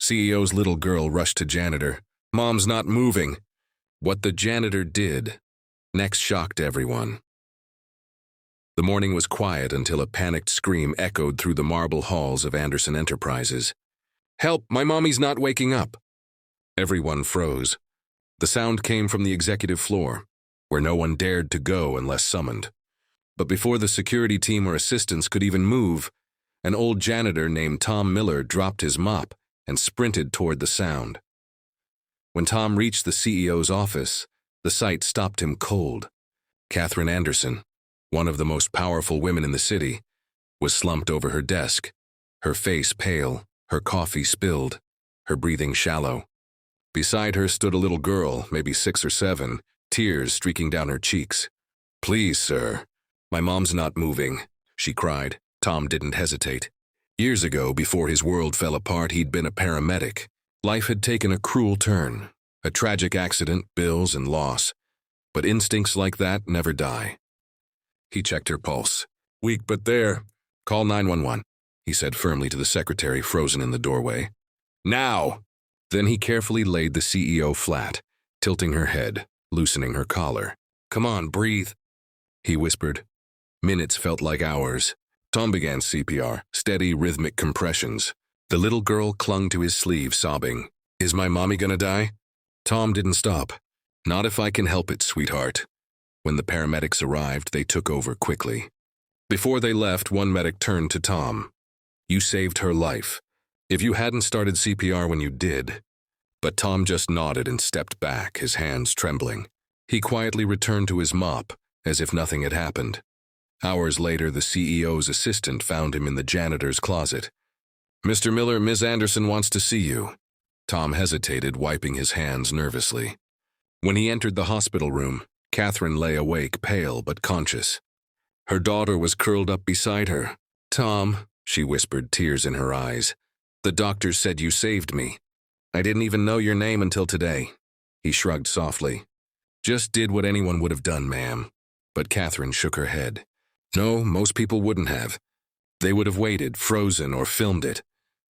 CEO's little girl rushed to Janitor. Mom's not moving. What the janitor did next shocked everyone. The morning was quiet until a panicked scream echoed through the marble halls of Anderson Enterprises. "Help, my mommy's not waking up." Everyone froze. The sound came from the executive floor, where no one dared to go unless summoned. But before the security team or assistants could even move, an old janitor named Tom Miller dropped his mop and sprinted toward the sound. When Tom reached the CEO's office, the sight stopped him cold. Catherine Anderson, one of the most powerful women in the city, was slumped over her desk, her face pale, her coffee spilled, her breathing shallow. Beside her stood a little girl, maybe 6 or 7, tears streaking down her cheeks. "Please, sir, my mom's not moving," she cried. Tom didn't hesitate. Years ago, before his world fell apart, he'd been a paramedic. Life had taken a cruel turn, a tragic accident, bills, and loss. But instincts like that never die. He checked her pulse. "Weak but there. Call 911, he said firmly to the secretary frozen in the doorway. "Now!" Then he carefully laid the CEO flat, tilting her head, loosening her collar. "Come on, breathe," he whispered. Minutes felt like hours. Tom began CPR, steady, rhythmic compressions. The little girl clung to his sleeve, sobbing. "Is my mommy gonna die?" Tom didn't stop. "Not if I can help it, sweetheart." When the paramedics arrived, they took over quickly. Before they left, one medic turned to Tom. "You saved her life. If you hadn't started CPR when you did." But Tom just nodded and stepped back, his hands trembling. He quietly returned to his mop, as if nothing had happened. Hours later, the CEO's assistant found him in the janitor's closet. "Mr. Miller, Ms. Anderson wants to see you." Tom hesitated, wiping his hands nervously. When he entered the hospital room, Catherine lay awake, pale but conscious. Her daughter was curled up beside her. "Tom," she whispered, tears in her eyes, "the doctor said you saved me. I didn't even know your name until today." He shrugged softly. "Just did what anyone would have done, ma'am." But Catherine shook her head. "No, most people wouldn't have. They would have waited, frozen, or filmed it."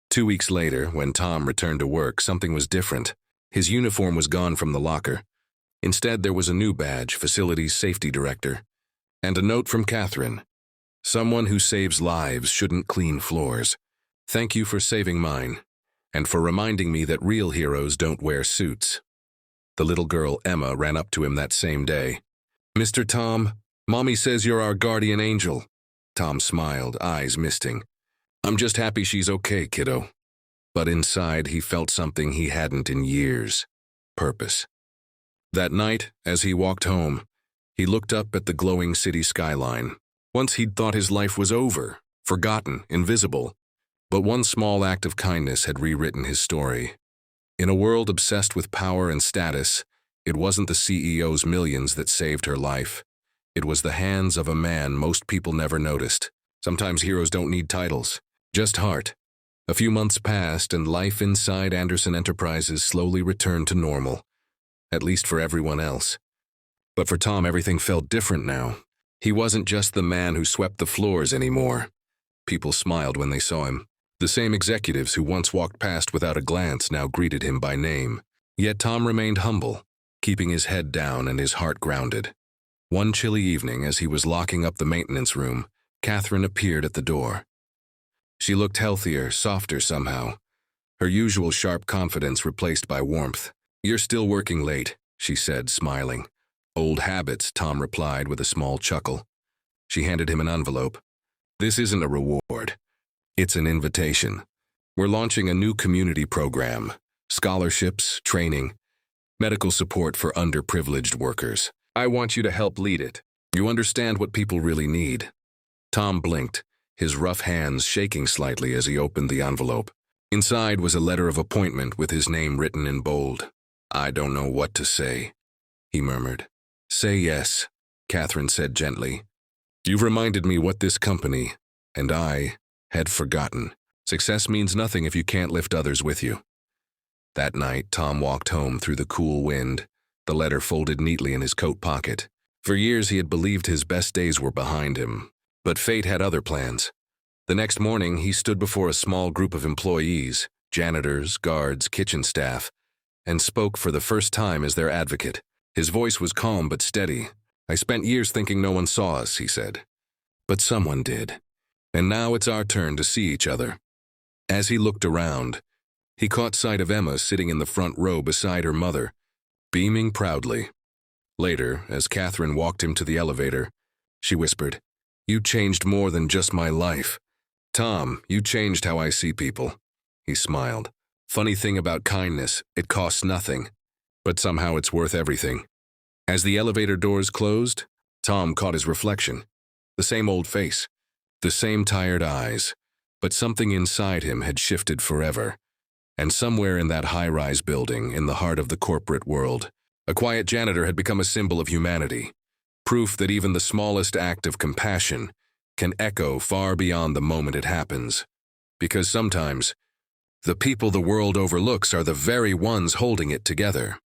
2 weeks later, when Tom returned to work, something was different. His uniform was gone from the locker. Instead, there was a new badge, Facilities Safety Director, and a note from Catherine. "Someone who saves lives shouldn't clean floors. Thank you for saving mine, and for reminding me that real heroes don't wear suits." The little girl, Emma, ran up to him that same day. "Mr. Tom, Mommy says you're our guardian angel." Tom smiled, eyes misting. "I'm just happy she's okay, kiddo." But inside, he felt something he hadn't in years. Purpose. That night, as he walked home, he looked up at the glowing city skyline. Once he'd thought his life was over, forgotten, invisible. But one small act of kindness had rewritten his story. In a world obsessed with power and status, it wasn't the CEO's millions that saved her life. It was the hands of a man most people never noticed. Sometimes heroes don't need titles, just heart. A few months passed, and life inside Anderson Enterprises slowly returned to normal, at least for everyone else. But for Tom, everything felt different now. He wasn't just the man who swept the floors anymore. People smiled when they saw him. The same executives who once walked past without a glance now greeted him by name. Yet Tom remained humble, keeping his head down and his heart grounded. One chilly evening, as he was locking up the maintenance room, Catherine appeared at the door. She looked healthier, softer somehow, her usual sharp confidence replaced by warmth. "You're still working late," she said, smiling. "Old habits," Tom replied with a small chuckle. She handed him an envelope. "This isn't a reward. It's an invitation. We're launching a new community program, scholarships, training, medical support for underprivileged workers. I want you to help lead it. You understand what people really need." Tom blinked, his rough hands shaking slightly as he opened the envelope. Inside was a letter of appointment with his name written in bold. "I don't know what to say," he murmured. "Say yes," Catherine said gently. "You've reminded me what this company, and I, had forgotten. Success means nothing if you can't lift others with you." That night, Tom walked home through the cool wind, the letter folded neatly in his coat pocket. For years he had believed his best days were behind him, but fate had other plans. The next morning, he stood before a small group of employees, janitors, guards, kitchen staff, and spoke for the first time as their advocate. His voice was calm but steady. "I spent years thinking no one saw us," he said. "But someone did. And now it's our turn to see each other." As he looked around, he caught sight of Emma sitting in the front row beside her mother, beaming proudly. Later, as Catherine walked him to the elevator, she whispered, "You changed more than just my life. Tom, you changed how I see people." He smiled. "Funny thing about kindness, it costs nothing, but somehow it's worth everything." As the elevator doors closed, Tom caught his reflection. The same old face, the same tired eyes, but something inside him had shifted forever. And somewhere in that high-rise building, in the heart of the corporate world, a quiet janitor had become a symbol of humanity, proof that even the smallest act of compassion can echo far beyond the moment it happens. Because sometimes, the people the world overlooks are the very ones holding it together.